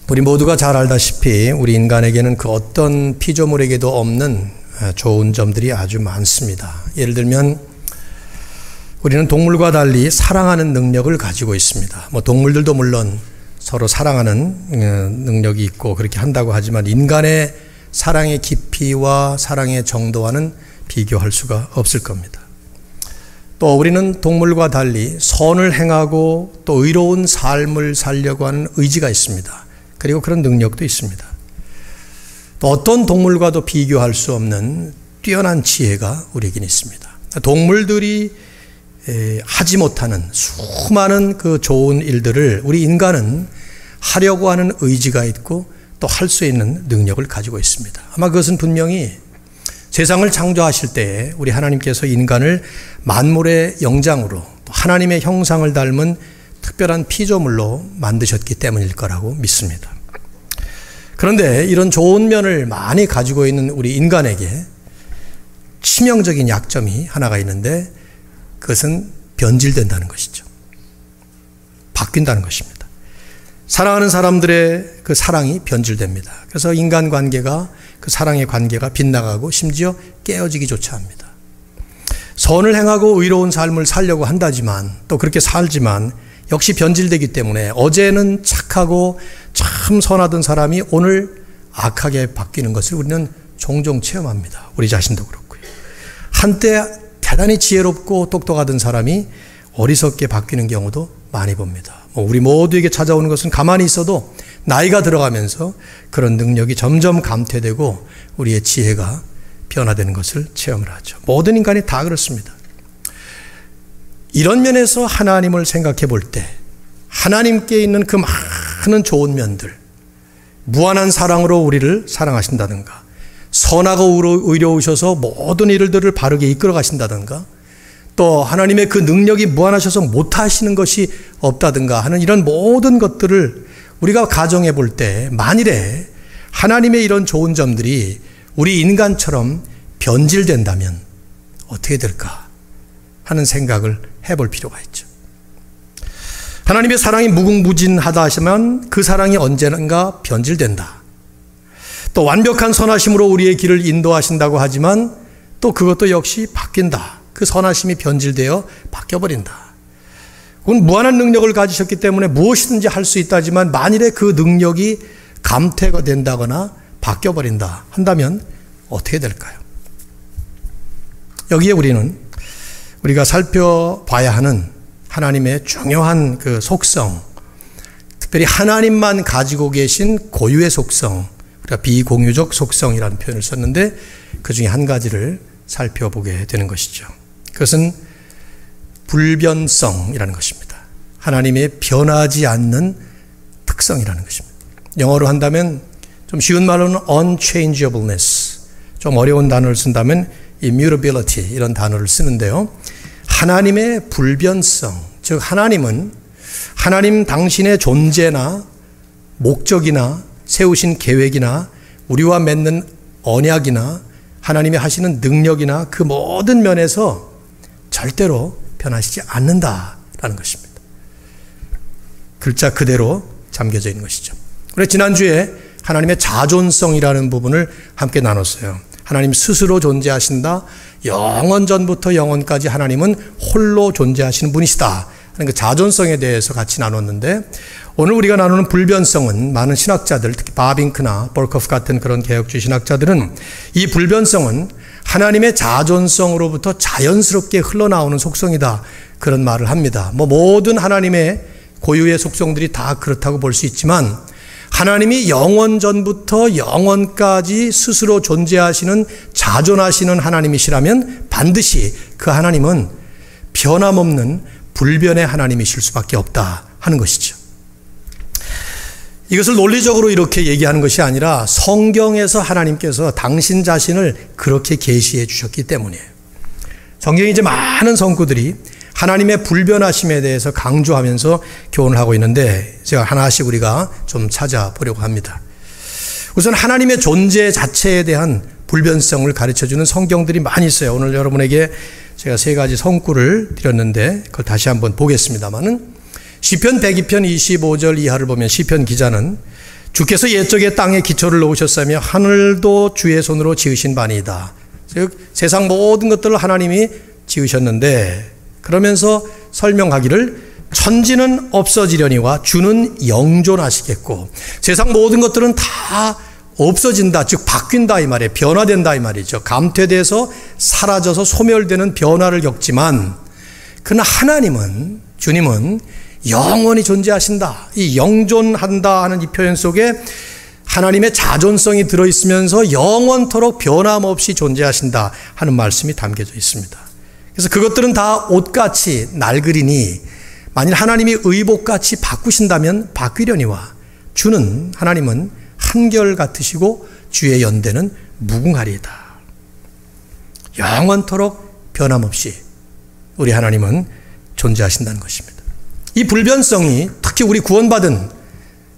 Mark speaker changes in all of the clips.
Speaker 1: 우리 모두가 잘 알다시피 우리 인간에게는 그 어떤 피조물에게도 없는 좋은 점들이 아주 많습니다. 예를 들면 우리는 동물과 달리 사랑하는 능력을 가지고 있습니다. 동물들도 물론 서로 사랑하는 능력이 있고 그렇게 한다고 하지만 인간의 사랑의 깊이와 사랑의 정도와는 비교할 수가 없을 겁니다. 또 우리는 동물과 달리 선을 행하고 또 의로운 삶을 살려고 하는 의지가 있습니다. 그리고 그런 능력도 있습니다. 또 어떤 동물과도 비교할 수 없는 뛰어난 지혜가 우리에게는 있습니다. 동물들이 하지 못하는 수많은 그 좋은 일들을 우리 인간은 하려고 하는 의지가 있고 또 할 수 있는 능력을 가지고 있습니다. 아마 그것은 분명히 세상을 창조하실 때에 우리 하나님께서 인간을 만물의 영장으로 또 하나님의 형상을 닮은 특별한 피조물로 만드셨기 때문일 거라고 믿습니다. 그런데 이런 좋은 면을 많이 가지고 있는 우리 인간에게 치명적인 약점이 하나가 있는데 그것은 변질된다는 것이죠. 바뀐다는 것입니다. 사랑하는 사람들의 그 사랑이 변질됩니다. 그래서 인간관계가 그 사랑의 관계가 빗나가고 심지어 깨어지기조차 합니다. 선을 행하고 의로운 삶을 살려고 한다지만 또 그렇게 살지만 역시 변질되기 때문에 어제는 착하고 참 선하던 사람이 오늘 악하게 바뀌는 것을 우리는 종종 체험합니다. 우리 자신도 그렇고요. 한때 대단히 지혜롭고 똑똑하던 사람이 어리석게 바뀌는 경우도 많이 봅니다. 우리 모두에게 찾아오는 것은 가만히 있어도 나이가 들어가면서 그런 능력이 점점 감퇴되고 우리의 지혜가 변화되는 것을 체험을 하죠. 모든 인간이 다 그렇습니다. 이런 면에서 하나님을 생각해 볼 때 하나님께 있는 그 많은 좋은 면들, 무한한 사랑으로 우리를 사랑하신다든가 선하고 의로우셔서 모든 일들을 바르게 이끌어 가신다든가 또 하나님의 그 능력이 무한하셔서 못하시는 것이 없다든가 하는 이런 모든 것들을 우리가 가정해 볼 때 만일에 하나님의 이런 좋은 점들이 우리 인간처럼 변질된다면 어떻게 될까 하는 생각을 해볼 필요가 있죠. 하나님의 사랑이 무궁무진하다 하시면 그 사랑이 언젠가 변질된다. 또 완벽한 선하심으로 우리의 길을 인도하신다고 하지만 또 그것도 역시 바뀐다. 그 선하심이 변질되어 바뀌어버린다. 그건 무한한 능력을 가지셨기 때문에 무엇이든지 할 수 있다지만 만일에 그 능력이 감퇴가 된다거나 바뀌어버린다 한다면 어떻게 될까요? 여기에 우리가 살펴봐야 하는 하나님의 중요한 그 속성, 특별히 하나님만 가지고 계신 고유의 속성, 우리가 비공유적 속성이라는 표현을 썼는데 그 중에 한 가지를 살펴보게 되는 것이죠. 그것은 불변성이라는 것입니다. 하나님의 변하지 않는 특성이라는 것입니다. 영어로 한다면 좀 쉬운 말로는 unchangeableness, 좀 어려운 단어를 쓴다면 immutability 이런 단어를 쓰는데요. 하나님의 불변성, 즉 하나님은 하나님 당신의 존재나 목적이나 세우신 계획이나 우리와 맺는 언약이나 하나님이 하시는 능력이나 그 모든 면에서 절대로 변하시지 않는다라는 것입니다. 글자 그대로 잠겨져 있는 것이죠. 우리 지난주에 하나님의 자존성이라는 부분을 함께 나눴어요. 하나님 스스로 존재하신다. 영원 전부터 영원까지 하나님은 홀로 존재하시는 분이시다 하는 그 자존성에 대해서 같이 나눴는데 오늘 우리가 나누는 불변성은 많은 신학자들, 특히 바빙크나 볼커프 같은 그런 개혁주의 신학자들은 이 불변성은 하나님의 자존성으로부터 자연스럽게 흘러나오는 속성이다 그런 말을 합니다. 모든 하나님의 고유의 속성들이 다 그렇다고 볼 수 있지만 하나님이 영원 전부터 영원까지 스스로 존재하시는 자존하시는 하나님이시라면 반드시 그 하나님은 변함없는 불변의 하나님이실 수밖에 없다 하는 것이죠. 이것을 논리적으로 이렇게 얘기하는 것이 아니라 성경에서 하나님께서 당신 자신을 그렇게 계시해 주셨기 때문이에요. 성경에 이제 많은 성구들이 하나님의 불변하심에 대해서 강조하면서 교훈을 하고 있는데 제가 하나씩 우리가 좀 찾아보려고 합니다. 우선 하나님의 존재 자체에 대한 불변성을 가르쳐주는 성경들이 많이 있어요. 오늘 여러분에게 제가 세 가지 성구를 드렸는데 그걸 다시 한번 보겠습니다만은 시편 102편 25절 이하를 보면 시편 기자는 주께서 옛적에 땅에 기초를 놓으셨으며 하늘도 주의 손으로 지으신 바니이다. 즉 세상 모든 것들을 하나님이 지으셨는데, 그러면서 설명하기를 천지는 없어지려니와 주는 영존하시겠고, 세상 모든 것들은 다 없어진다, 즉 바뀐다 이 말이에요. 변화된다 이 말이죠. 감퇴돼서 사라져서 소멸되는 변화를 겪지만, 그러나 하나님은, 주님은 영원히 존재하신다. 이 영존한다 하는 이 표현 속에 하나님의 자존성이 들어있으면서 영원토록 변함없이 존재하신다 하는 말씀이 담겨져 있습니다. 그래서 그것들은 다 옷같이 낡으리니 만일 하나님이 의복같이 바꾸신다면 바뀌려니와 주는, 하나님은 한결같으시고 주의 연대는 무궁하리이다. 영원토록 변함없이 우리 하나님은 존재하신다는 것입니다. 이 불변성이 특히 우리 구원받은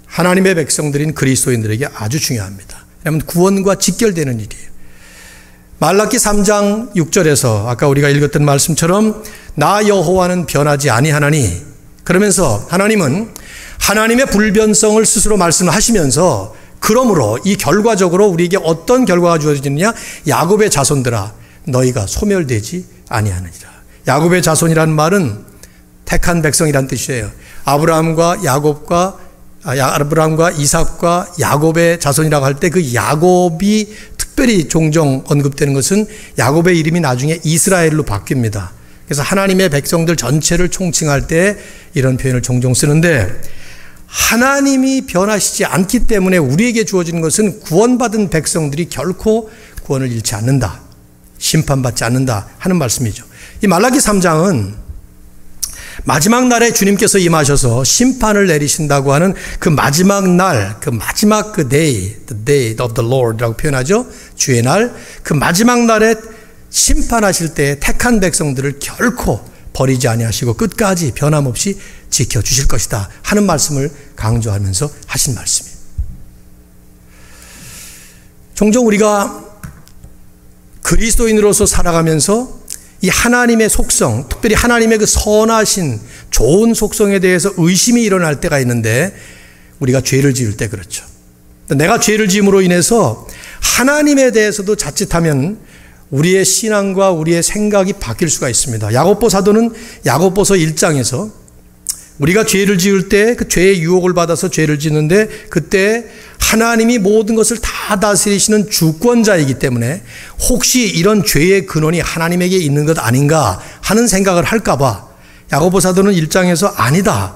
Speaker 1: 하나님의 백성들인 그리스도인들에게 아주 중요합니다. 왜냐하면 구원과 직결되는 일이에요. 말라기 3장 6절에서 아까 우리가 읽었던 말씀처럼 나 여호와는 변하지 아니하나니, 그러면서 하나님은 하나님의 불변성을 스스로 말씀을 하시면서, 그러므로 이 결과적으로 우리에게 어떤 결과가 주어지느냐, 야곱의 자손들아 너희가 소멸되지 아니하느니라. 야곱의 자손이라는 말은 택한 백성이란 뜻이에요. 아브라함과 이삭과 야곱의 자손이라고 할 때 그 야곱이 특별히 종종 언급되는 것은 야곱의 이름이 나중에 이스라엘로 바뀝니다. 그래서 하나님의 백성들 전체를 총칭할 때 이런 표현을 종종 쓰는데, 하나님이 변하시지 않기 때문에 우리에게 주어지는 것은 구원받은 백성들이 결코 구원을 잃지 않는다, 심판받지 않는다 하는 말씀이죠. 이 말라기 3장은 마지막 날에 주님께서 임하셔서 심판을 내리신다고 하는 그 마지막 날, 그 마지막 그 day, the day of the Lord라고 표현하죠. 주의 날, 그 마지막 날에 심판하실 때 택한 백성들을 결코 버리지 아니하시고 끝까지 변함없이 지켜주실 것이다 하는 말씀을 강조하면서 하신 말씀이에요. 종종 우리가 그리스도인으로서 살아가면서 이 하나님의 속성, 특별히 하나님의 그 선하신 좋은 속성에 대해서 의심이 일어날 때가 있는데, 우리가 죄를 지을 때 그렇죠. 내가 죄를 지음으로 인해서 하나님에 대해서도 자칫하면 우리의 신앙과 우리의 생각이 바뀔 수가 있습니다. 야고보 사도는 야고보서 1장에서 우리가 죄를 지을 때 그 죄의 유혹을 받아서 죄를 짓는데, 그때 하나님이 모든 것을 다 다스리시는 주권자이기 때문에 혹시 이런 죄의 근원이 하나님에게 있는 것 아닌가 하는 생각을 할까 봐 야고보 사도는 1장에서 아니다,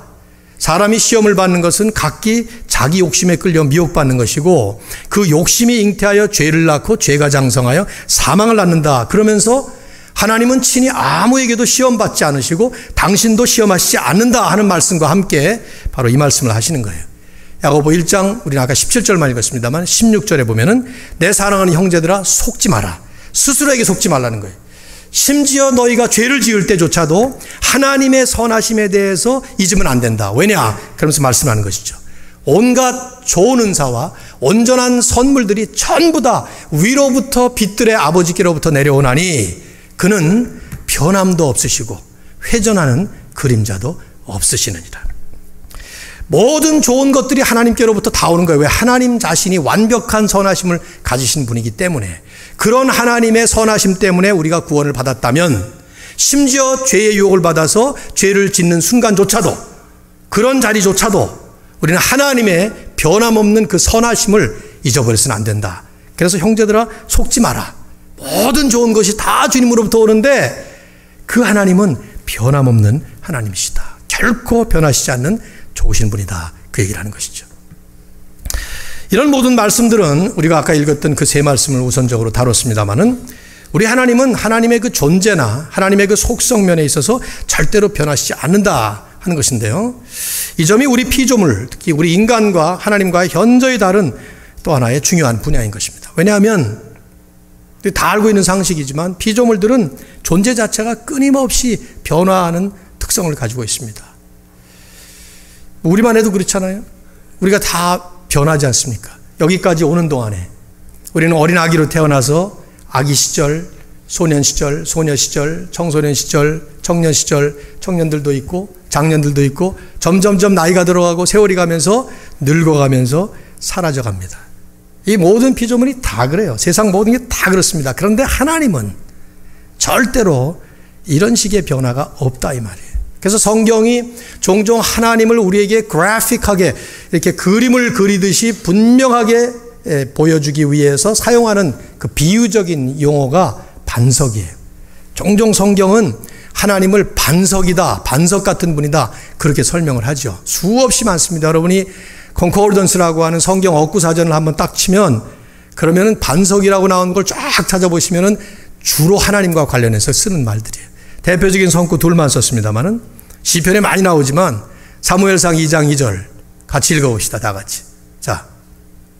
Speaker 1: 사람이 시험을 받는 것은 각기 자기 욕심에 끌려 미혹받는 것이고 그 욕심이 잉태하여 죄를 낳고 죄가 장성하여 사망을 낳는다, 그러면서 하나님은 친히 아무에게도 시험받지 않으시고 당신도 시험하시지 않는다 하는 말씀과 함께 바로 이 말씀을 하시는 거예요. 야고보 1장 우리는 아까 17절만 읽었습니다만 16절에 보면은 내 사랑하는 형제들아 속지 마라. 스스로에게 속지 말라는 거예요. 심지어 너희가 죄를 지을 때조차도 하나님의 선하심에 대해서 잊으면 안 된다. 왜냐? 그러면서 말씀하는 것이죠. 온갖 좋은 은사와 온전한 선물들이 전부 다 위로부터 빛들의 아버지께로부터 내려오나니 그는 변함도 없으시고 회전하는 그림자도 없으시느니라. 모든 좋은 것들이 하나님께로부터 다 오는 거예요. 왜? 하나님 자신이 완벽한 선하심을 가지신 분이기 때문에. 그런 하나님의 선하심 때문에 우리가 구원을 받았다면, 심지어 죄의 유혹을 받아서 죄를 짓는 순간조차도, 그런 자리조차도 우리는 하나님의 변함없는 그 선하심을 잊어버려서는 안 된다. 그래서 형제들아 속지 마라. 모든 좋은 것이 다 주님으로부터 오는데 그 하나님은 변함없는 하나님이시다. 결코 변하시지 않는 좋으신 분이다. 그 얘기를 하는 것이죠. 이런 모든 말씀들은 우리가 아까 읽었던 그 세 말씀을 우선적으로 다뤘습니다마는, 우리 하나님은 하나님의 그 존재나 하나님의 그 속성면에 있어서 절대로 변하시지 않는다 하는 것인데요. 이 점이 우리 피조물, 특히 우리 인간과 하나님과의 현저히 다른 또 하나의 중요한 분야인 것입니다. 왜냐하면 다 알고 있는 상식이지만 피조물들은 존재 자체가 끊임없이 변화하는 특성을 가지고 있습니다. 우리만 해도 그렇잖아요. 우리가 다 변하지 않습니까? 여기까지 오는 동안에 우리는 어린 아기로 태어나서 아기 시절, 소년 시절, 소녀 시절, 청소년 시절, 청년 시절, 청년들도 있고 장년들도 있고 점점점 나이가 들어가고 세월이 가면서 늙어가면서 사라져갑니다. 이 모든 피조물이 다 그래요. 세상 모든 게 다 그렇습니다. 그런데 하나님은 절대로 이런 식의 변화가 없다 이 말이에요. 그래서 성경이 종종 하나님을 우리에게 그래픽하게 이렇게 그림을 그리듯이 분명하게 보여주기 위해서 사용하는 그 비유적인 용어가 반석이에요. 종종 성경은 하나님을 반석이다, 반석 같은 분이다 그렇게 설명을 하죠. 수없이 많습니다. 여러분이 컨코르던스라고 하는 성경 어구 사전을 한번 딱 치면 그러면은 반석이라고 나온 걸 쫙 찾아보시면은 주로 하나님과 관련해서 쓰는 말들이에요. 대표적인 성구 둘만 썼습니다만은 시편에 많이 나오지만 사무엘상 2장 2절 같이 읽어봅시다. 다 같이. 자,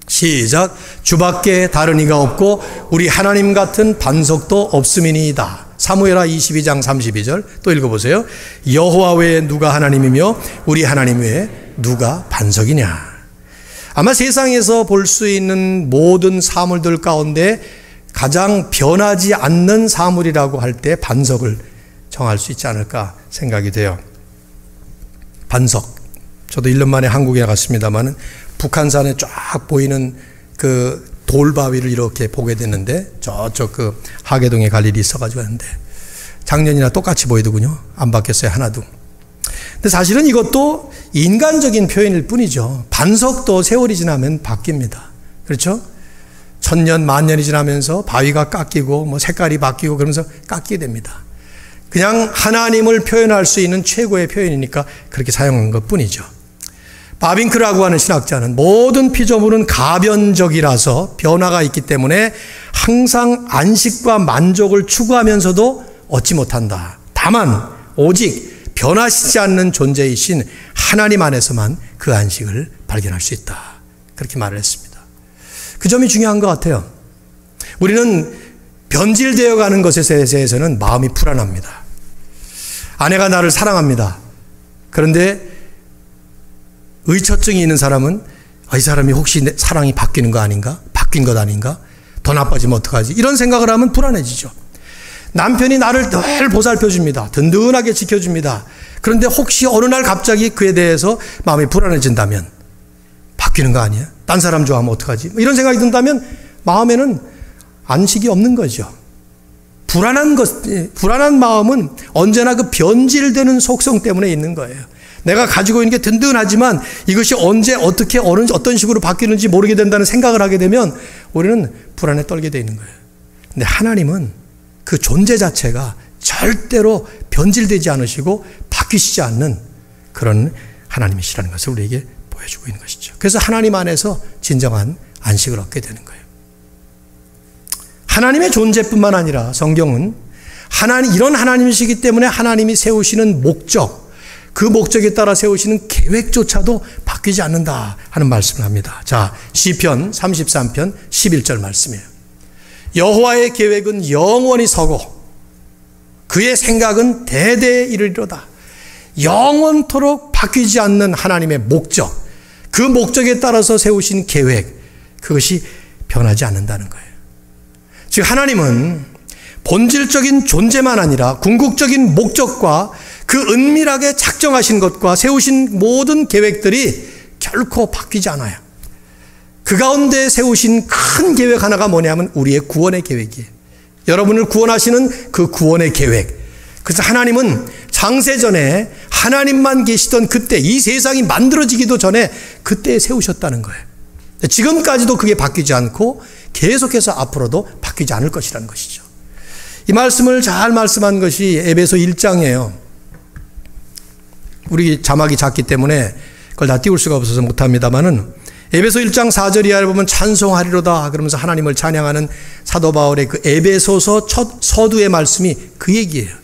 Speaker 1: 시작. 주밖에 다른 이가 없고 우리 하나님 같은 반석도 없음이니이다. 사무엘하 22장 32절 또 읽어보세요. 여호와 외에 누가 하나님이며 우리 하나님 외에 누가 반석이냐. 아마 세상에서 볼 수 있는 모든 사물들 가운데 가장 변하지 않는 사물이라고 할 때 반석을 정할 수 있지 않을까 생각이 돼요. 반석. 저도 1년 만에 한국에 갔습니다만 북한산에 쫙 보이는 그 돌바위를 이렇게 보게 됐는데 저쪽 그 하계동에 갈 일이 있어가지고 했는데 작년이나 똑같이 보이더군요. 안 바뀌었어요. 하나도. 근데 사실은 이것도 인간적인 표현일 뿐이죠. 반석도 세월이 지나면 바뀝니다. 그렇죠? 1000년, 만년이 지나면서 바위가 깎이고 뭐 색깔이 바뀌고 그러면서 깎이게 됩니다. 그냥 하나님을 표현할 수 있는 최고의 표현이니까 그렇게 사용한 것 뿐이죠. 바빙크라고 하는 신학자는 모든 피조물은 가변적이라서 변화가 있기 때문에 항상 안식과 만족을 추구하면서도 얻지 못한다. 다만 오직 변화시지 않는 존재이신 하나님 안에서만 그 안식을 발견할 수 있다. 그렇게 말을 했습니다. 그 점이 중요한 것 같아요. 우리는 변질되어 가는 것에 대해서는 마음이 불안합니다. 아내가 나를 사랑합니다. 그런데 의처증이 있는 사람은 이 사람이 혹시 내 사랑이 바뀌는 거 아닌가? 바뀐 것 아닌가? 더 나빠지면 어떡하지? 이런 생각을 하면 불안해지죠. 남편이 나를 늘 보살펴 줍니다. 든든하게 지켜줍니다. 그런데 혹시 어느 날 갑자기 그에 대해서 마음이 불안해진다면 바뀌는 거 아니야? 딴 사람 좋아하면 어떡하지? 이런 생각이 든다면 마음에는 안식이 없는 거죠. 불안한 마음은 언제나 그 변질되는 속성 때문에 있는 거예요. 내가 가지고 있는 게 든든하지만 이것이 언제 어떻게 어떤 식으로 바뀌는지 모르게 된다는 생각을 하게 되면 우리는 불안에 떨게 되어 있는 거예요. 근데 하나님은 그 존재 자체가 절대로 변질되지 않으시고 바뀌시지 않는 그런 하나님이시라는 것을 우리에게 보여주고 있는 것이죠. 그래서 하나님 안에서 진정한 안식을 얻게 되는 거예요. 하나님의 존재뿐만 아니라 성경은 이런 하나님이시기 때문에 하나님이 세우시는 목적, 그 목적에 따라 세우시는 계획조차도 바뀌지 않는다 하는 말씀을 합니다. 자, 시편 33편 11절 말씀이에요. 여호와의 계획은 영원히 서고 그의 생각은 대대에 이르리로다. 영원토록 바뀌지 않는 하나님의 목적, 그 목적에 따라서 세우신 계획, 그것이 변하지 않는다는 거예요. 즉 하나님은 본질적인 존재만 아니라 궁극적인 목적과 그 은밀하게 작정하신 것과 세우신 모든 계획들이 결코 바뀌지 않아요. 그 가운데 세우신 큰 계획 하나가 뭐냐면 우리의 구원의 계획이에요. 여러분을 구원하시는 그 구원의 계획. 그래서 하나님은 창세전에 하나님만 계시던 그때, 이 세상이 만들어지기도 전에 그때에 세우셨다는 거예요. 지금까지도 그게 바뀌지 않고 계속해서 앞으로도 바뀌지 않을 것이라는 것이죠. 이 말씀을 잘 말씀한 것이 에베소 1장이에요. 우리 자막이 작기 때문에 그걸 다 띄울 수가 없어서 못합니다만은 에베소 1장 4절 이하를 보면 찬송하리로다 그러면서 하나님을 찬양하는 사도 바울의 그 에베소서 첫 서두의 말씀이 그 얘기예요.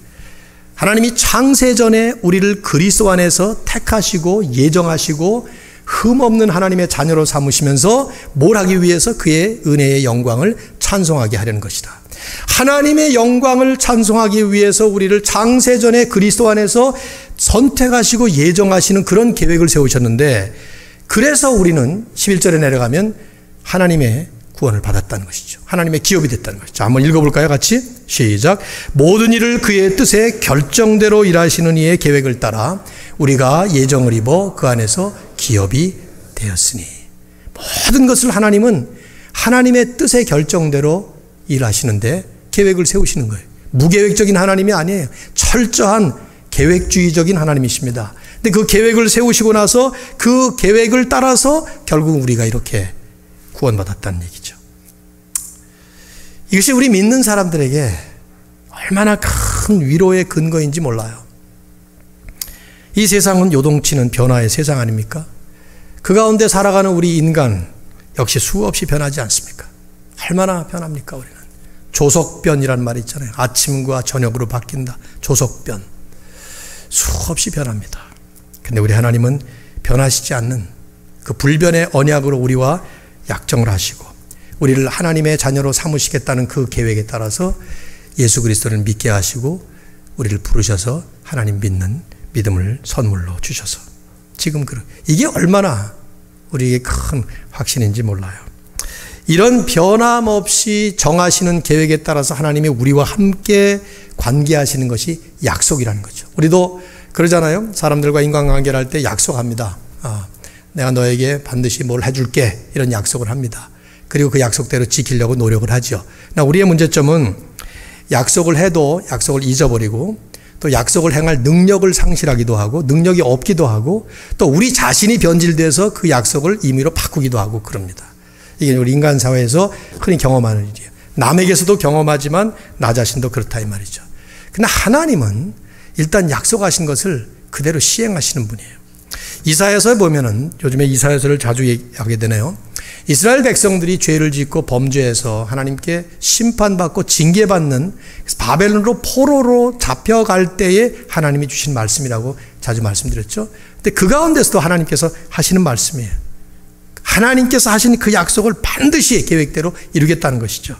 Speaker 1: 하나님이 창세전에 우리를 그리스도 안에서 택하시고 예정하시고 흠없는 하나님의 자녀로 삼으시면서 뭘 하기 위해서 그의 은혜의 영광을 찬송하게 하려는 것이다. 하나님의 영광을 찬송하기 위해서 우리를 창세전에 그리스도 안에서 선택하시고 예정하시는 그런 계획을 세우셨는데, 그래서 우리는 11절에 내려가면 하나님의 구원을 받았다는 것이죠. 하나님의 기업이 됐다는 것이죠. 자, 한번 읽어볼까요? 같이 시작. 모든 일을 그의 뜻에 결정대로 일하시는 이의 계획을 따라 우리가 예정을 입어 그 안에서 기업이 되었으니. 모든 것을 하나님은 하나님의 뜻의 결정대로 일하시는데 계획을 세우시는 거예요. 무계획적인 하나님이 아니에요. 철저한 계획주의적인 하나님이십니다. 근데 그 계획을 세우시고 나서 그 계획을 따라서 결국 우리가 이렇게 구원받았다는 얘기죠. 이것이 우리 믿는 사람들에게 얼마나 큰 위로의 근거인지 몰라요. 이 세상은 요동치는 변화의 세상 아닙니까? 그 가운데 살아가는 우리 인간 역시 수없이 변하지 않습니까? 얼마나 변합니까 우리는? 조석변이란 말이 있잖아요. 아침과 저녁으로 바뀐다. 조석변. 수없이 변합니다. 근데 우리 하나님은 변하시지 않는 그 불변의 언약으로 우리와 약정을 하시고 우리를 하나님의 자녀로 삼으시겠다는 그 계획에 따라서 예수 그리스도를 믿게 하시고 우리를 부르셔서 하나님 믿는 믿음을 선물로 주셔서 지금 이게 얼마나 우리에게 큰 확신인지 몰라요. 이런 변함없이 정하시는 계획에 따라서 하나님이 우리와 함께 관계하시는 것이 약속이라는 거죠. 우리도 그러잖아요. 사람들과 인간관계를 할 때 약속합니다. 내가 너에게 반드시 뭘 해줄게 이런 약속을 합니다. 그리고 그 약속대로 지키려고 노력을 하죠. 우리의 문제점은 약속을 해도 약속을 잊어버리고 또 약속을 행할 능력을 상실하기도 하고 능력이 없기도 하고 또 우리 자신이 변질돼서 그 약속을 임의로 바꾸기도 하고 그럽니다. 이게 우리 인간 사회에서 흔히 경험하는 일이에요. 남에게서도 경험하지만 나 자신도 그렇다 이 말이죠. 그러나 하나님은 일단 약속하신 것을 그대로 시행하시는 분이에요. 이사야서에 보면은 요즘에 이사야서를 자주 얘기하게 되네요. 이스라엘 백성들이 죄를 짓고 범죄해서 하나님께 심판받고 징계받는 바벨론으로 포로로 잡혀갈 때에 하나님이 주신 말씀이라고 자주 말씀드렸죠. 근데 그 가운데서도 하나님께서 하시는 말씀이에요. 하나님께서 하신 그 약속을 반드시 계획대로 이루겠다는 것이죠.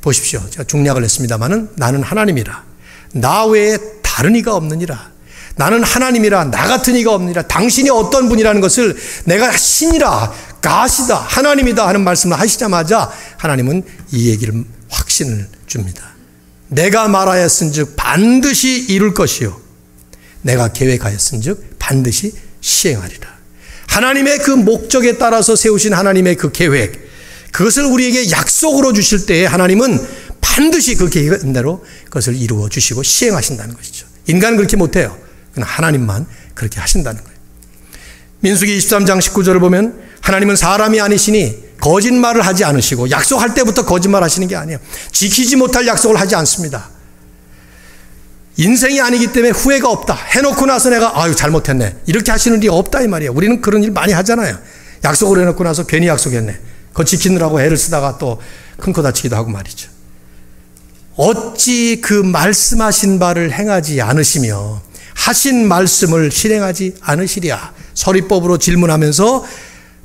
Speaker 1: 보십시오. 제가 중략을 했습니다마는 나는 하나님이라 나 외에 다른 이가 없느니라. 나는 하나님이라 나 같은 이가 없느니라. 당신이 어떤 분이라는 것을 내가 신이라 가시다 하나님이다 하는 말씀을 하시자마자 하나님은 이 얘기를 확신을 줍니다. 내가 말하였은즉 반드시 이룰 것이요 내가 계획하였은즉 반드시 시행하리라. 하나님의 그 목적에 따라서 세우신 하나님의 그 계획 그것을 우리에게 약속으로 주실 때에 하나님은 반드시 그 계획대로 그것을 이루어 주시고 시행하신다는 것이죠. 인간은 그렇게 못해요. 그러나 하나님만 그렇게 하신다는 거예요. 민수기 23장 19절을 보면 하나님은 사람이 아니시니 거짓말을 하지 않으시고 약속할 때부터 거짓말 하시는 게 아니에요. 지키지 못할 약속을 하지 않습니다. 인생이 아니기 때문에 후회가 없다. 해놓고 나서 내가 아유 잘못했네 이렇게 하시는 일이 없다 이 말이에요. 우리는 그런 일 많이 하잖아요. 약속을 해놓고 나서 괜히 약속했네. 그거 지키느라고 애를 쓰다가 또 큰 코 다치기도 하고 말이죠. 어찌 그 말씀하신 바를 행하지 않으시며 하신 말씀을 실행하지 않으시랴. 서리법으로 질문하면서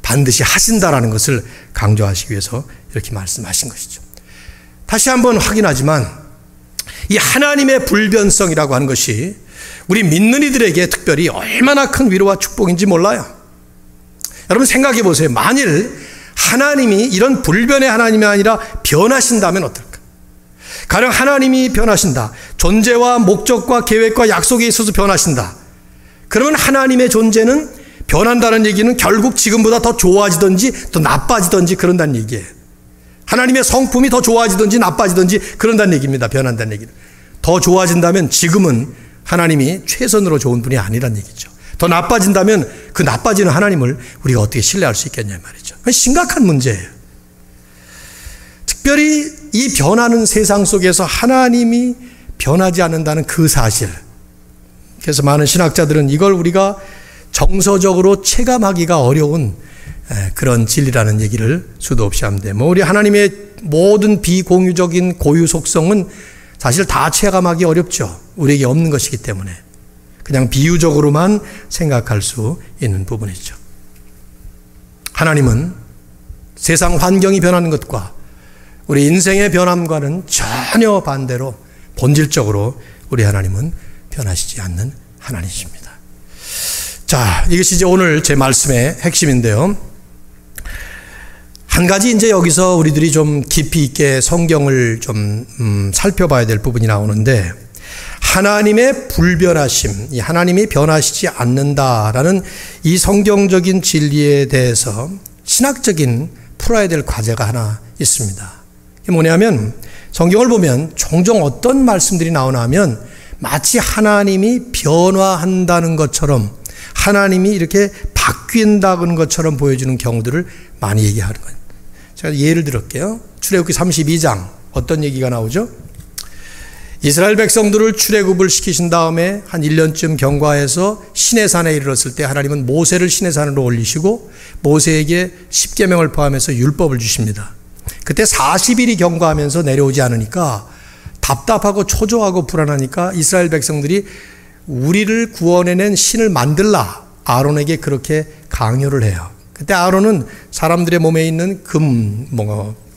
Speaker 1: 반드시 하신다라는 것을 강조하시기 위해서 이렇게 말씀하신 것이죠. 다시 한번 확인하지만 이 하나님의 불변성이라고 하는 것이 우리 믿는 이들에게 특별히 얼마나 큰 위로와 축복인지 몰라요. 여러분 생각해 보세요. 만일 하나님이 이런 불변의 하나님이 아니라 변하신다면 어떨까? 가령 하나님이 변하신다. 존재와 목적과 계획과 약속에 있어서 변하신다. 그러면 하나님의 존재는 변한다는 얘기는 결국 지금보다 더 좋아지든지 더 나빠지든지 그런다는 얘기예요. 하나님의 성품이 더 좋아지든지 나빠지든지 그런다는 얘기입니다. 변한다는 얘기는. 더 좋아진다면 지금은 하나님이 최선으로 좋은 분이 아니란 얘기죠. 더 나빠진다면 그 나빠지는 하나님을 우리가 어떻게 신뢰할 수 있겠냐 말이죠. 심각한 문제예요. 특별히 이 변하는 세상 속에서 하나님이 변하지 않는다는 그 사실. 그래서 많은 신학자들은 이걸 우리가 정서적으로 체감하기가 어려운 그런 진리라는 얘기를 수도 없이 합니다. 우리 하나님의 모든 비공유적인 고유 속성은 사실 다 체감하기 어렵죠. 우리에게 없는 것이기 때문에. 그냥 비유적으로만 생각할 수 있는 부분이죠. 하나님은 세상 환경이 변하는 것과 우리 인생의 변함과는 전혀 반대로 본질적으로 우리 하나님은 변하시지 않는 하나님이십니다. 자, 이것이 이제 오늘 제 말씀의 핵심인데요. 한 가지 이제 여기서 우리들이 좀 깊이 있게 성경을 좀 살펴봐야 될 부분이 나오는데 하나님의 불변하심, 이 하나님이 변하시지 않는다라는 이 성경적인 진리에 대해서 신학적인 풀어야 될 과제가 하나 있습니다. 그게 뭐냐면 성경을 보면 종종 어떤 말씀들이 나오나 하면 마치 하나님이 변화한다는 것처럼 하나님이 이렇게 바뀐다는 것처럼 보여주는 경우들을 많이 얘기하는 거예요. 제가 예를 들을게요. 출애굽기 32장 어떤 얘기가 나오죠? 이스라엘 백성들을 출애굽을 시키신 다음에 한 1년쯤 경과해서 시내산에 이르렀을 때 하나님은 모세를 시내산으로 올리시고 모세에게 십계명을 포함해서 율법을 주십니다. 그때 40일이 경과하면서 내려오지 않으니까 답답하고 초조하고 불안하니까 이스라엘 백성들이 우리를 구원해낸 신을 만들라 아론에게 그렇게 강요를 해요. 그때 아론은 사람들의 몸에 있는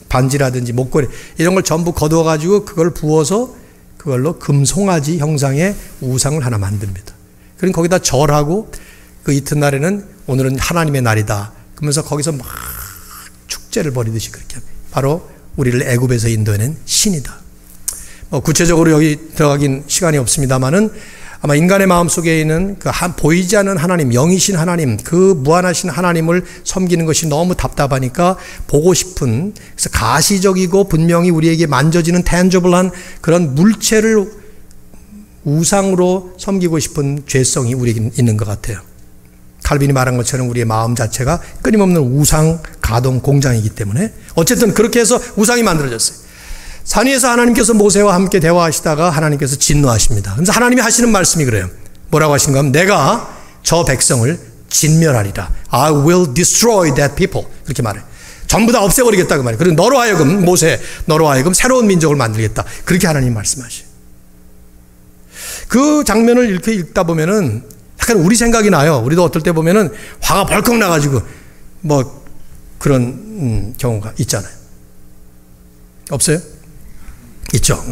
Speaker 1: 반지라든지 목걸이 이런 걸 전부 거두어 가지고 그걸 부어서 그걸로 금송아지 형상의 우상을 하나 만듭니다. 그럼 거기다 절하고 그 이튿날에는 오늘은 하나님의 날이다 그러면서 거기서 막 축제를 벌이듯이 그렇게 합니다. 바로 우리를 애굽에서 인도해낸 신이다. 구체적으로 여기 들어가긴 시간이 없습니다만은 아마 인간의 마음속에 있는 그 보이지 않는 하나님, 영이신 하나님, 그 무한하신 하나님을 섬기는 것이 너무 답답하니까 보고 싶은, 그래서 가시적이고 분명히 우리에게 만져지는 tangible 그런 물체를 우상으로 섬기고 싶은 죄성이 우리에게 있는 것 같아요. 칼빈이 말한 것처럼 우리의 마음 자체가 끊임없는 우상 가동 공장이기 때문에 어쨌든 그렇게 해서 우상이 만들어졌어요. 산 위에서 하나님께서 모세와 함께 대화하시다가 하나님께서 진노하십니다. 그래서 하나님이 하시는 말씀이 그래요. 뭐라고 하신가 하면 내가 저 백성을 진멸하리라. I will destroy that people. 그렇게 말해요. 전부 다 없애버리겠다 그 말이에요. 그리고 너로 하여금 모세 너로 하여금 새로운 민족을 만들겠다. 그렇게 하나님 말씀하셔요. 그 장면을 이렇게 읽다 보면은 약간 우리 생각이 나요. 우리도 어떨 때 보면은 화가 벌컥 나가지고 뭐 그런 경우가 있잖아요. 없어요? 있죠.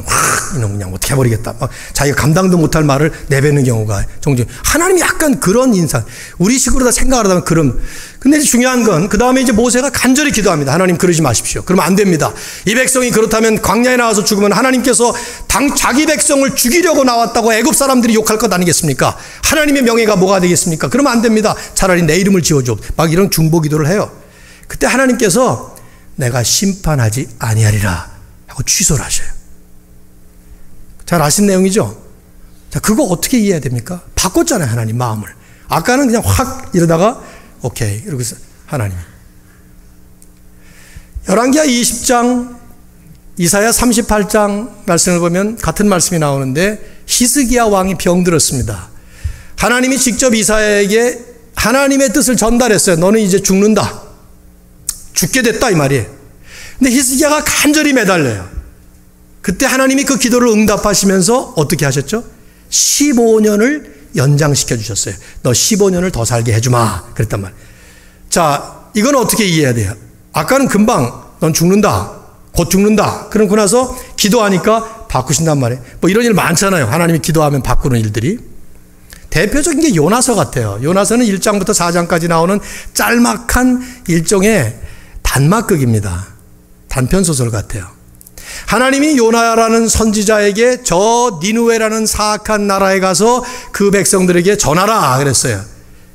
Speaker 1: 이놈 그냥 어떻게 해버리겠다. 막 자기가 감당도 못할 말을 내뱉는 경우가 종종. 하나님이 약간 그런 인상. 우리식으로 다 생각을 하면 그럼. 근데 중요한 건 그 다음에 이제 모세가 간절히 기도합니다. 하나님 그러지 마십시오. 그러면 안 됩니다. 이 백성이 그렇다면 광야에 나와서 죽으면 하나님께서 자기 백성을 죽이려고 나왔다고 애굽 사람들이 욕할 것 아니겠습니까? 하나님의 명예가 뭐가 되겠습니까? 그러면 안 됩니다. 차라리 내 이름을 지어줘. 막 이런 중보 기도를 해요. 그때 하나님께서 내가 심판하지 아니하리라 하고 취소를 하셔요. 잘 아신 내용이죠? 자, 그거 어떻게 이해해야 됩니까? 바꿨잖아요, 하나님 마음을. 아까는 그냥 확 이러다가 오케이 이러고 하나님. 열왕기하 20장, 이사야 38장 말씀을 보면 같은 말씀이 나오는데 히스기야 왕이 병들었습니다. 하나님이 직접 이사야에게 하나님의 뜻을 전달했어요. 너는 이제 죽는다. 죽게 됐다 이 말이에요. 근데 히스기야가 간절히 매달려요. 그때 하나님이 그 기도를 응답하시면서 어떻게 하셨죠? 15년을 연장시켜 주셨어요. 너 15년을 더 살게 해주마. 그랬단 말이에요. 자, 이건 어떻게 이해해야 돼요? 아까는 금방 넌 죽는다. 곧 죽는다. 그러고 나서 기도하니까 바꾸신단 말이에요. 뭐 이런 일 많잖아요. 하나님이 기도하면 바꾸는 일들이. 대표적인 게 요나서 같아요. 요나서는 1장부터 4장까지 나오는 짤막한 일종의 단막극입니다. 단편소설 같아요. 하나님이 요나라는 선지자에게 저 니느웨라는 사악한 나라에 가서 그 백성들에게 전하라 그랬어요.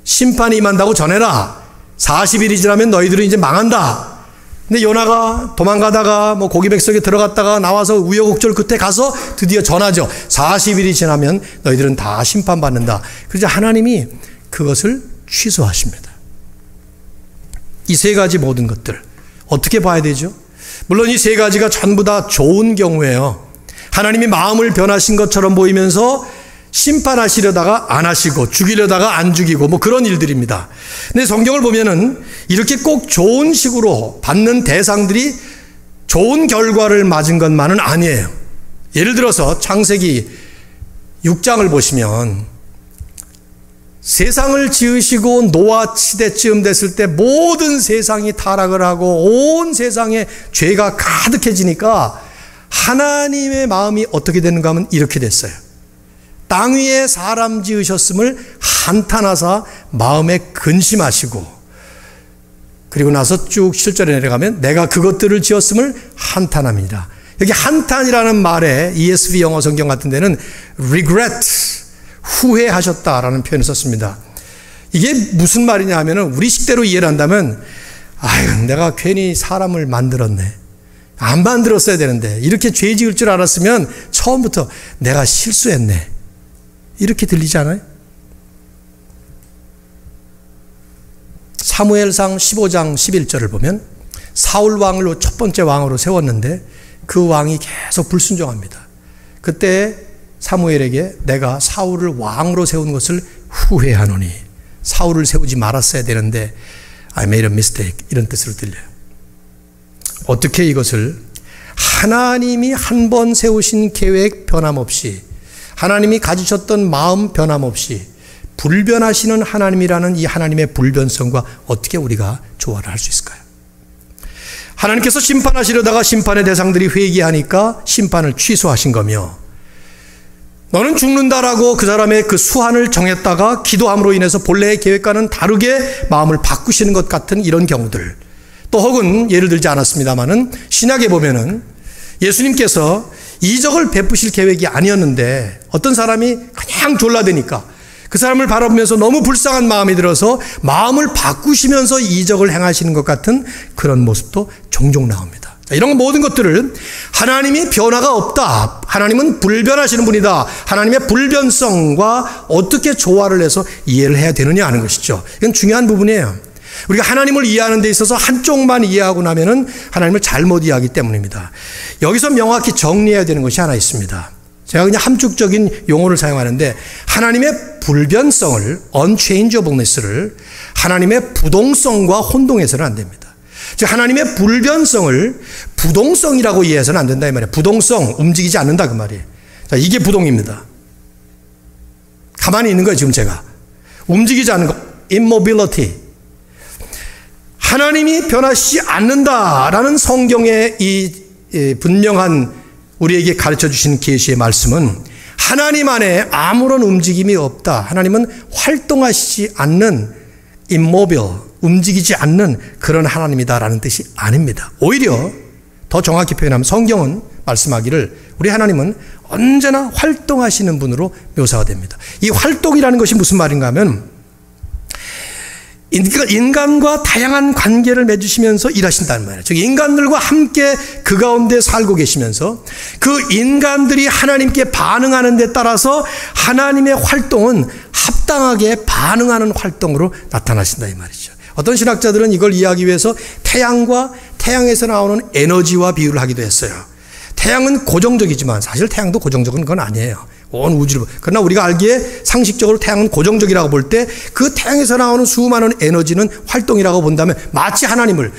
Speaker 1: 심판이 임한다고 전해라. 40일이 지나면 너희들은 이제 망한다. 근데 요나가 도망가다가 뭐 고기 백석에 들어갔다가 나와서 우여곡절 끝에 가서 드디어 전하죠. 40일이 지나면 너희들은 다 심판받는다. 그래서 하나님이 그것을 취소하십니다. 이 세 가지 모든 것들 어떻게 봐야 되죠? 물론 이 세 가지가 전부 다 좋은 경우예요. 하나님이 마음을 변하신 것처럼 보이면서 심판하시려다가 안 하시고 죽이려다가 안 죽이고 뭐 그런 일들입니다. 근데 성경을 보면은 이렇게 꼭 좋은 식으로 받는 대상들이 좋은 결과를 맞은 것만은 아니에요. 예를 들어서 창세기 6장을 보시면 세상을 지으시고 노아 시대쯤 됐을 때 모든 세상이 타락을 하고 온 세상에 죄가 가득해지니까 하나님의 마음이 어떻게 되는가 하면 이렇게 됐어요. 땅 위에 사람 지으셨음을 한탄하사 마음에 근심하시고 그리고 나서 쭉 7절에 내려가면 내가 그것들을 지었음을 한탄합니다. 여기 한탄이라는 말에 ESV 영어 성경 같은 데는 regret 후회하셨다라는 표현을 썼습니다. 이게 무슨 말이냐 하면은 우리 식대로 이해를 한다면 아유, 내가 괜히 사람을 만들었네. 안 만들었어야 되는데, 이렇게 죄 지을 줄 알았으면 처음부터 내가 실수했네. 이렇게 들리지 않아요? 사무엘상 15장 11절을 보면 사울 왕을 첫 번째 왕으로 세웠는데 그 왕이 계속 불순종합니다. 그때 사무엘에게 내가 사울을 왕으로 세운 것을 후회하노니, 사울을 세우지 말았어야 되는데 I made a mistake, 이런 뜻으로 들려요. 어떻게 이것을 하나님이 한 번 세우신 계획 변함없이, 하나님이 가지셨던 마음 변함없이 불변하시는 하나님이라는 이 하나님의 불변성과 어떻게 우리가 조화를 할 수 있을까요? 하나님께서 심판하시려다가 심판의 대상들이 회개하니까 심판을 취소하신 거며, 너는 죽는다라고 그 사람의 그 수한을 정했다가 기도함으로 인해서 본래의 계획과는 다르게 마음을 바꾸시는 것 같은 이런 경우들, 또 혹은 예를 들지 않았습니다마는 신약에 보면은 예수님께서 이적을 베푸실 계획이 아니었는데 어떤 사람이 그냥 졸라대니까 그 사람을 바라보면서 너무 불쌍한 마음이 들어서 마음을 바꾸시면서 이적을 행하시는 것 같은 그런 모습도 종종 나옵니다. 이런 모든 것들을 하나님이 변화가 없다, 하나님은 불변하시는 분이다, 하나님의 불변성과 어떻게 조화를 해서 이해를 해야 되느냐 하는 것이죠. 이건 중요한 부분이에요. 우리가 하나님을 이해하는 데 있어서 한쪽만 이해하고 나면은 하나님을 잘못 이해하기 때문입니다. 여기서 명확히 정리해야 되는 것이 하나 있습니다. 제가 그냥 함축적인 용어를 사용하는데, 하나님의 불변성을, unchangeableness를 하나님의 부동성과 혼동해서는 안 됩니다. 즉 하나님의 불변성을 부동성이라고 이해해서는 안 된다 이 말이에요. 부동성, 움직이지 않는다 그 말이에요. 자, 이게 부동입니다. 가만히 있는 거예요. 지금 제가 움직이지 않는 거, immobility. 하나님이 변하시지 않는다라는 성경의 이 분명한 우리에게 가르쳐 주신 계시의 말씀은 하나님 안에 아무런 움직임이 없다, 하나님은 활동하시지 않는 immobile, 움직이지 않는 그런 하나님이다라는 뜻이 아닙니다. 오히려 더 정확히 표현하면 성경은 말씀하기를 우리 하나님은 언제나 활동하시는 분으로 묘사가 됩니다. 이 활동이라는 것이 무슨 말인가 하면 인간과 다양한 관계를 맺으시면서 일하신다는 말이에요. 즉 인간들과 함께 그 가운데 살고 계시면서 그 인간들이 하나님께 반응하는 데 따라서 하나님의 활동은 합당하게 반응하는 활동으로 나타나신다 이 말이죠. 어떤 신학자들은 이걸 이해하기 위해서 태양과 태양에서 나오는 에너지와 비유를 하기도 했어요. 태양은 고정적이지만 사실 태양도 고정적인 건 아니에요. 온 우주를. 그러나 우리가 알기에 상식적으로 태양은 고정적이라고 볼 때 그 태양에서 나오는 수많은 에너지는 활동이라고 본다면, 마치 하나님에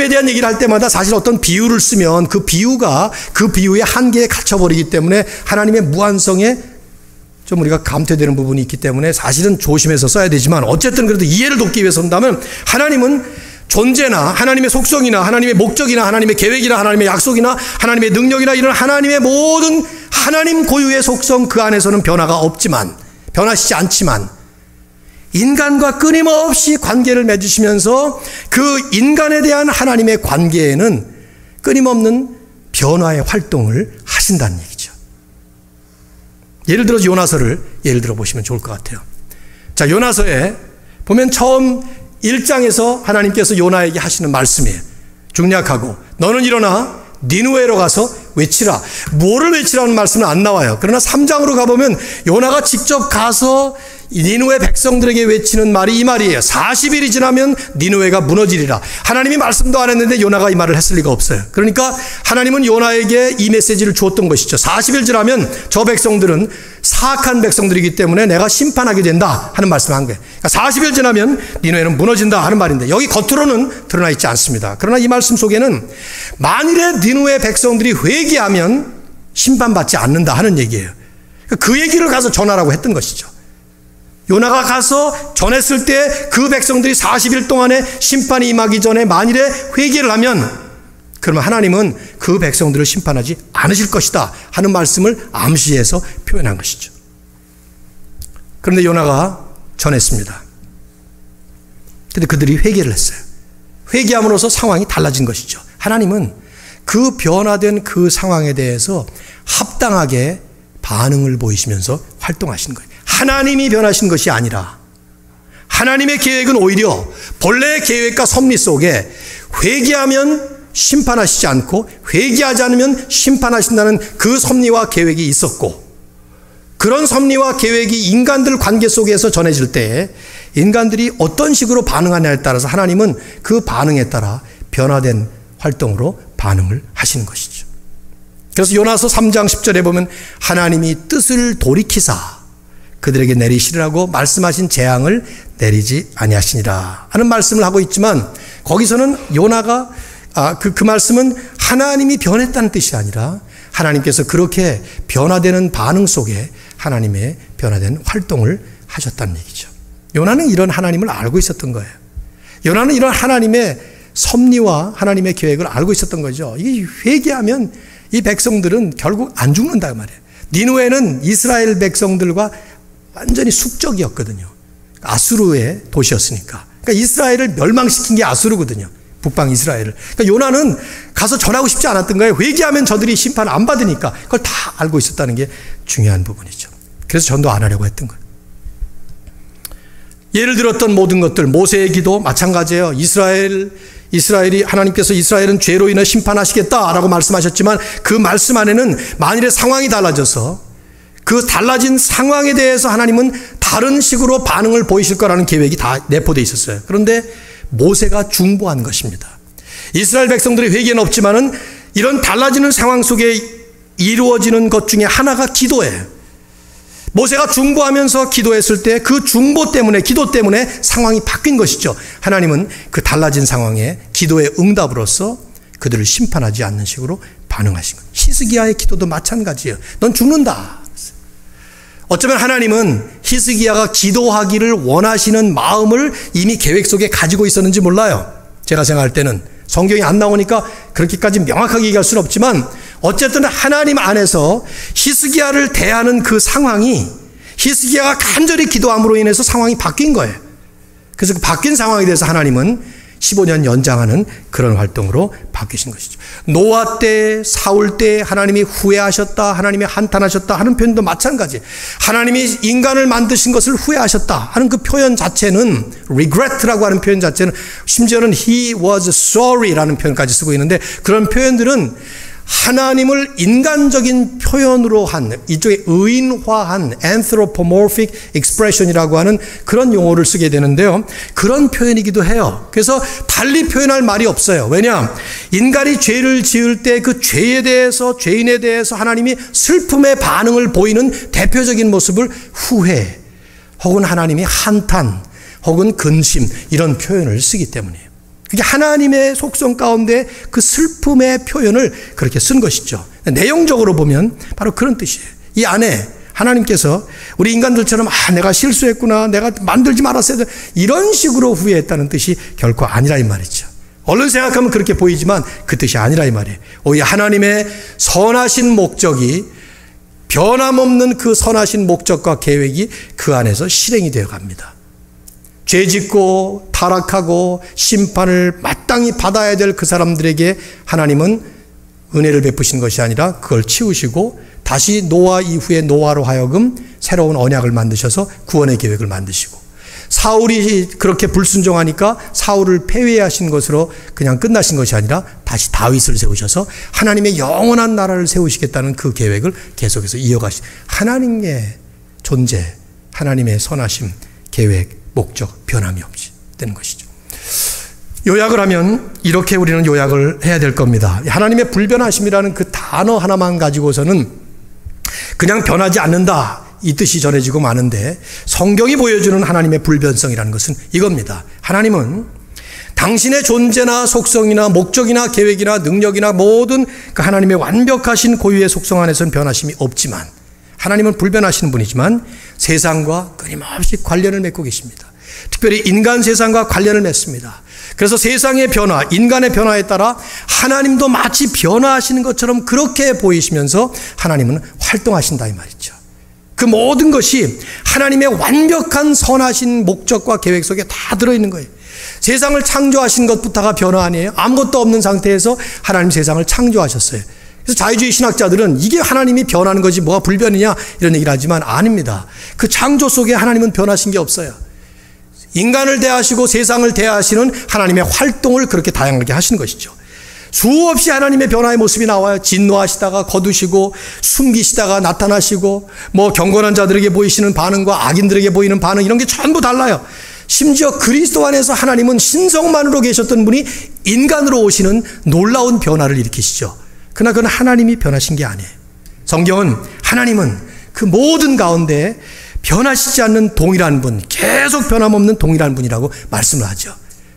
Speaker 1: 대한 얘기를 할 때마다 사실 어떤 비유를 쓰면 그 비유가 그 비유의 한계에 갇혀버리기 때문에 하나님의 무한성에 좀 우리가 감퇴되는 부분이 있기 때문에 사실은 조심해서 써야 되지만, 어쨌든 그래도 이해를 돕기 위해서 한다면 하나님은 존재나 하나님의 속성이나 하나님의 목적이나 하나님의 계획이나 하나님의 약속이나 하나님의 능력이나 이런 하나님의 모든 하나님 고유의 속성 그 안에서는 변화가 없지만, 변하시지 않지만 인간과 끊임없이 관계를 맺으시면서 그 인간에 대한 하나님의 관계에는 끊임없는 변화의 활동을 하신다는 얘기죠. 예를 들어서 요나서를 예를 들어 보시면 좋을 것 같아요. 자, 요나서에 보면 처음 1장에서 하나님께서 요나에게 하시는 말씀이에요. 중략하고 너는 일어나 니느웨로 가서 외치라. 뭐를 외치라는 말씀은 안 나와요. 그러나 3장으로 가보면 요나가 직접 가서 니느웨 백성들에게 외치는 말이 이 말이에요. 40일이 지나면 니느웨가 무너지리라. 하나님이 말씀도 안 했는데 요나가 이 말을 했을 리가 없어요. 그러니까 하나님은 요나에게 이 메시지를 주었던 것이죠. 40일 지나면 저 백성들은 사악한 백성들이기 때문에 내가 심판하게 된다 하는 말씀을 한 거예요. 그러니까 40일 지나면 니느웨는 무너진다 하는 말인데 여기 겉으로는 드러나 있지 않습니다. 그러나 이 말씀 속에는 만일에 니느웨 백성들이 회개하면 심판받지 않는다 하는 얘기예요. 그 얘기를 가서 전하라고 했던 것이죠. 요나가 가서 전했을 때 그 백성들이 40일 동안에 심판이 임하기 전에 만일에 회개를 하면 그러면 하나님은 그 백성들을 심판하지 않으실 것이다 하는 말씀을 암시해서 표현한 것이죠. 그런데 요나가 전했습니다. 그런데 그들이 회개를 했어요. 회개함으로써 상황이 달라진 것이죠. 하나님은 그 변화된 그 상황에 대해서 합당하게 반응을 보이시면서 활동하시는 거예요. 하나님이 변하신 것이 아니라 하나님의 계획은 오히려 본래의 계획과 섭리 속에 회개하면 심판하시지 않고 회개하지 않으면 심판하신다는 그 섭리와 계획이 있었고, 그런 섭리와 계획이 인간들 관계 속에서 전해질 때 인간들이 어떤 식으로 반응하냐에 따라서 하나님은 그 반응에 따라 변화된 활동으로 반응을 하시는 것이죠. 그래서 요나서 3장 10절에 보면 하나님이 뜻을 돌이키사 그들에게 내리시리라고 말씀하신 재앙을 내리지 아니하시니라 하는 말씀을 하고 있지만, 거기서는 요나가 그 말씀은 하나님이 변했다는 뜻이 아니라 하나님께서 그렇게 변화되는 반응 속에 하나님의 변화된 활동을 하셨다는 얘기죠. 요나는 이런 하나님을 알고 있었던 거예요. 요나는 이런 하나님의 섭리와 하나님의 계획을 알고 있었던 거죠. 이 회개하면 이 백성들은 결국 안 죽는다 그 말이에요. 니느웨는 이스라엘 백성들과 완전히 숙적이었거든요. 아수르의 도시였으니까. 그러니까 이스라엘을 멸망시킨 게 아수르거든요. 북방 이스라엘을. 그러니까 요나는 가서 전하고 싶지 않았던 거예요. 회개하면 저들이 심판 안 받으니까. 그걸 다 알고 있었다는 게 중요한 부분이죠. 그래서 전도 안 하려고 했던 거예요. 예를 들었던 모든 것들, 모세의 기도 마찬가지예요. 이스라엘이 하나님께서 이스라엘은 죄로 인해 심판하시겠다라고 말씀하셨지만 그 말씀 안에는 만일의 상황이 달라져서 그 달라진 상황에 대해서 하나님은 다른 식으로 반응을 보이실 거라는 계획이 다 내포되어 있었어요. 그런데 모세가 중보한 것입니다. 이스라엘 백성들의 회개는 없지만은 이런 달라지는 상황 속에 이루어지는 것 중에 하나가 기도예요. 모세가 중보하면서 기도했을 때 그 중보 때문에, 기도 때문에 상황이 바뀐 것이죠. 하나님은 그 달라진 상황에 기도의 응답으로서 그들을 심판하지 않는 식으로 반응하신 거예요. 히스기야의 기도도 마찬가지예요. 넌 죽는다. 어쩌면 하나님은 히스기야가 기도하기를 원하시는 마음을 이미 계획 속에 가지고 있었는지 몰라요. 제가 생각할 때는 성경이 안 나오니까 그렇게까지 명확하게 얘기할 수는 없지만 어쨌든 하나님 안에서 히스기야를 대하는 그 상황이 히스기야가 간절히 기도함으로 인해서 상황이 바뀐 거예요. 그래서 그 바뀐 상황에 대해서 하나님은 15년 연장하는 그런 활동으로 바뀌신 것이죠. 노아 때, 사울 때 하나님이 후회하셨다, 하나님이 한탄하셨다 하는 표현도 마찬가지. 하나님이 인간을 만드신 것을 후회하셨다 하는 그 표현 자체는, regret라고 하는 표현 자체는, 심지어는 he was sorry라는 표현까지 쓰고 있는데, 그런 표현들은 하나님을 인간적인 표현으로 한, 이쪽에 의인화한 anthropomorphic expression이라고 하는 그런 용어를 쓰게 되는데요. 그런 표현이기도 해요. 그래서 달리 표현할 말이 없어요. 왜냐? 인간이 죄를 지을 때 그 죄에 대해서, 죄인에 대해서 하나님이 슬픔의 반응을 보이는 대표적인 모습을 후회, 혹은 하나님이 한탄, 혹은 근심, 이런 표현을 쓰기 때문이에요. 그게 하나님의 속성 가운데 그 슬픔의 표현을 그렇게 쓴 것이죠. 내용적으로 보면 바로 그런 뜻이에요. 이 안에 하나님께서 우리 인간들처럼 내가 실수했구나, 내가 만들지 말았어야 돼, 이런 식으로 후회했다는 뜻이 결코 아니라 이 말이죠. 얼른 생각하면 그렇게 보이지만 그 뜻이 아니라 이 말이에요. 오히려 하나님의 선하신 목적이, 변함없는 그 선하신 목적과 계획이 그 안에서 실행이 되어 갑니다. 죄짓고 타락하고 심판을 마땅히 받아야 될 그 사람들에게 하나님은 은혜를 베푸신 것이 아니라 그걸 치우시고 다시 노아 이후에 노아로 하여금 새로운 언약을 만드셔서 구원의 계획을 만드시고, 사울이 그렇게 불순종하니까 사울을 폐위하신 것으로 그냥 끝나신 것이 아니라 다시 다윗을 세우셔서 하나님의 영원한 나라를 세우시겠다는 그 계획을 계속해서 이어가신 하나님의 존재, 하나님의 선하심, 계획, 목적, 변함이 없이 되는 것이죠. 요약을 하면 이렇게 우리는 요약을 해야 될 겁니다. 하나님의 불변하심이라는 그 단어 하나만 가지고서는 그냥 변하지 않는다, 이 뜻이 전해지고 마는데, 성경이 보여주는 하나님의 불변성이라는 것은 이겁니다. 하나님은 당신의 존재나 속성이나 목적이나 계획이나 능력이나 모든 그 하나님의 완벽하신 고유의 속성 안에서는 변하심이 없지만, 하나님은 불변하시는 분이지만 세상과 끊임없이 관련을 맺고 계십니다. 특별히 인간 세상과 관련을 맺습니다. 그래서 세상의 변화, 인간의 변화에 따라 하나님도 마치 변화하시는 것처럼 그렇게 보이시면서 하나님은 활동하신다 이 말이죠. 그 모든 것이 하나님의 완벽한 선하신 목적과 계획 속에 다 들어있는 거예요. 세상을 창조하신 것부터가 변화 아니에요? 아무것도 없는 상태에서 하나님 세상을 창조하셨어요. 그래서 자유주의 신학자들은 이게 하나님이 변하는 거지 뭐가 불변이냐 이런 얘기를 하지만 아닙니다. 그 창조 속에 하나님은 변하신 게 없어요. 인간을 대하시고 세상을 대하시는 하나님의 활동을 그렇게 다양하게 하시는 것이죠. 수없이 하나님의 변화의 모습이 나와요. 진노하시다가 거두시고, 숨기시다가 나타나시고, 경건한 자들에게 보이시는 반응과 악인들에게 보이는 반응, 이런 게 전부 달라요. 심지어 그리스도 안에서 하나님은 신성만으로 계셨던 분이 인간으로 오시는 놀라운 변화를 일으키시죠. 그러나 그건 하나님이 변하신 게 아니에요. 성경은 하나님은 그 모든 가운데 변하시지 않는 동일한 분, 계속 변함없는 동일한 분이라고 말씀을 하죠.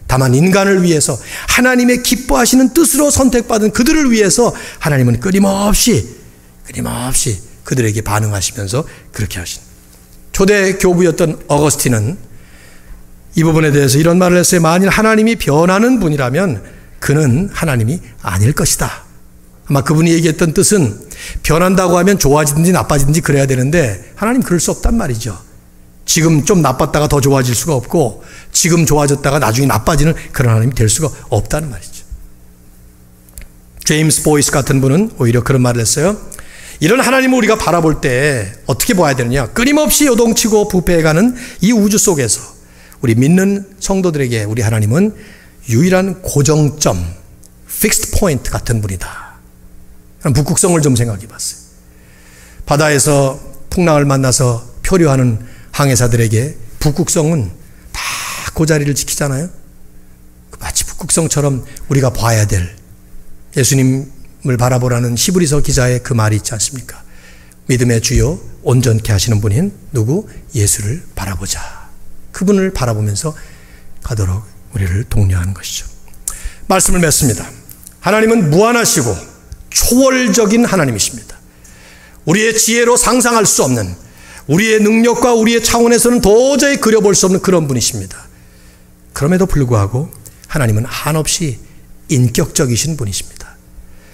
Speaker 1: 다만 인간을 위해서 하나님의 기뻐하시는 뜻으로 선택받은 그들을 위해서 하나님은 끊임없이 그들에게 반응하시면서 그렇게 하신. 초대 교부였던 어거스틴은 이 부분에 대해서 이런 말을 했어요. 만일 하나님이 변하는 분이라면 그는 하나님이 아닐 것이다. 아마 그분이 얘기했던 뜻은 변한다고 하면 좋아지든지 나빠지든지 그래야 되는데 하나님 그럴 수 없단 말이죠. 지금 좀 나빴다가 더 좋아질 수가 없고 지금 좋아졌다가 나중에 나빠지는 그런 하나님이 될 수가 없다는 말이죠. 제임스 보이스 같은 분은 오히려 그런 말을 했어요. 이런 하나님을 우리가 바라볼 때 어떻게 봐야 되느냐. 끊임없이 요동치고 부패해가는 이 우주 속에서 우리 믿는 성도들에게 우리 하나님은 유일한 고정점, fixed point 같은 분이다. 북극성을 좀 생각해 봤어요. 바다에서 풍랑을 만나서 표류하는 항해사들에게 북극성은 다 그 자리를 지키잖아요. 마치 북극성처럼 우리가 봐야 될 예수님을 바라보라는 히브리서 기자의 그 말이 있지 않습니까? 믿음의 주요 온전케 하시는 분인 누구? 예수를 바라보자. 그분을 바라보면서 가도록 우리를 독려하는 것이죠. 말씀을 맺습니다. 하나님은 무한하시고 초월적인 하나님이십니다. 우리의 지혜로 상상할 수 없는, 우리의 능력과 우리의 차원에서는 도저히 그려볼 수 없는 그런 분이십니다. 그럼에도 불구하고 하나님은 한없이 인격적이신 분이십니다.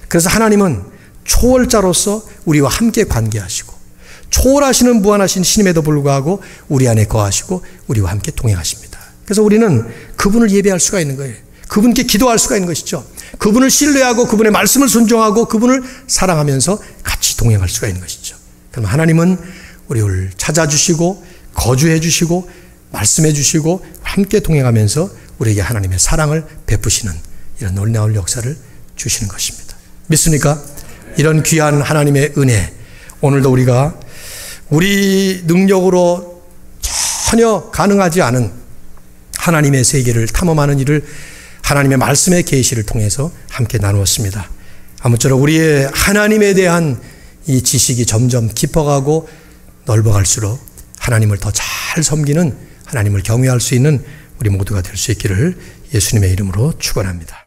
Speaker 1: 그래서 하나님은 초월자로서 우리와 함께 관계하시고 초월하시는 무한하신 신임에도 불구하고 우리 안에 거하시고 우리와 함께 동행하십니다. 그래서 우리는 그분을 예배할 수가 있는 거예요. 그분께 기도할 수가 있는 것이죠. 그분을 신뢰하고 그분의 말씀을 순종하고 그분을 사랑하면서 같이 동행할 수가 있는 것이죠. 그럼 하나님은 우리를 찾아주시고 거주해 주시고 말씀해 주시고 함께 동행하면서 우리에게 하나님의 사랑을 베푸시는 이런 놀라운 역사를 주시는 것입니다. 믿습니까? 이런 귀한 하나님의 은혜, 오늘도 우리가 우리 능력으로 전혀 가능하지 않은 하나님의 세계를 탐험하는 일을 하나님의 말씀의 계시를 통해서 함께 나누었습니다. 아무쪼록 우리의 하나님에 대한 이 지식이 점점 깊어가고 넓어갈수록 하나님을 더 잘 섬기는, 하나님을 경외할 수 있는 우리 모두가 될 수 있기를 예수님의 이름으로 축원합니다.